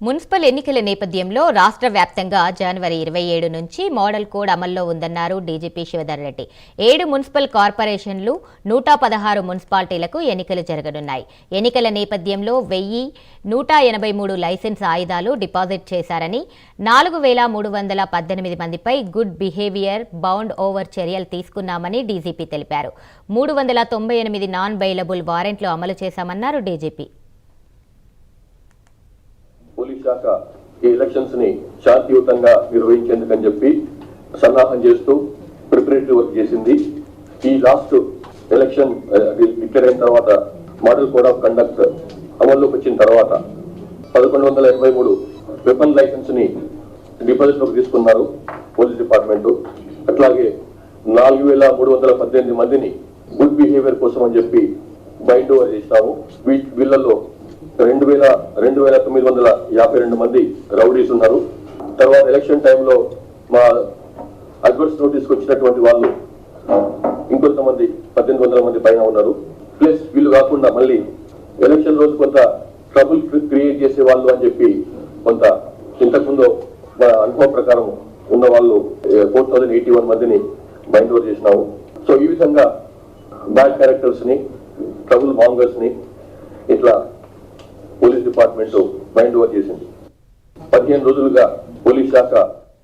Municipal ఎన్నికల నేపథ్యంలో రాష్ట్ర వ్యాప్తంగా జనవరి 27 నుంచి మోడల్ కోడ్ అమల్లో ఉందన్నారు డీజీపీ శివధర్ రెడ్డి. 7 మున్సిపల్ కార్పొరేషన్లు 116 మున్సిపాలిటీలకు ఎన్నికలు జరగనున్నాయి. ఎన్నికల నేపథ్యంలో 1183 లైసెన్స్ ఆయుధాలు డిపాజిట్ చేశారని, 4318 మందిపై గుడ్ బిహేవియర్ బౌండ్ ఓవర్ చర్యలు తీసుకున్నామని డీజీపీ తెలిపారు. 398 నాన్ బెయిలబుల్ వారెంట్లు అమలు చేశామన్నారు డీజీపీ. పోలీస్ శాఖ ఈ ఎలక్షన్స్ ని శాంతియుతంగా నిర్వహించేందుకని చెప్పి సన్నాహం చేస్తూ ప్రిపరేటరీ వర్క్ చేసింది. ఈ లాస్ట్ ఎలక్షన్ డిక్లేర్ అయిన తర్వాత మోడల్ కోడ్ ఆఫ్ కండక్ట్ అమల్లోకి వచ్చిన తర్వాత 1183 వెపన్ లైసెన్స్ ని డిపాజిట్ లోకి తీసుకున్నారు పోలీస్ డిపార్ట్మెంట్. అట్లాగే 4318 మందిని గుడ్ బిహేవియర్ కోసం అని చెప్పి బైండ్ ఓవర్ చేసినాము. వీళ్ళల్లో 2952 మంది రౌడీస్ ఉన్నారు. తర్వాత ఎలక్షన్ టైంలో మా అడ్వర్స్ నోటీస్కి వచ్చినటువంటి వాళ్ళు ఇంకొంతమంది 1800 మంది పైన ఉన్నారు. ప్లస్ వీళ్ళు కాకుండా మళ్ళీ ఎలక్షన్ రోజు కొంత ట్రబుల్ క్రియేట్ చేసే వాళ్ళు అని చెప్పి కొంత ఇంతకుముందు మా అనుభవం ప్రకారం ఉన్న వాళ్ళు 4081 మందిని బైండ్ ఓవర్ చేసినాము. సో ఈ విధంగా బ్యాడ్ క్యారెక్టర్స్ ని, ట్రబుల్ మాంగర్స్ ని ఇట్లా పోలీస్ డిపార్ట్మెంట్ బైండ్ ఓవర్ చేసింది. 15 రోజులుగా పోలీస్ శాఖ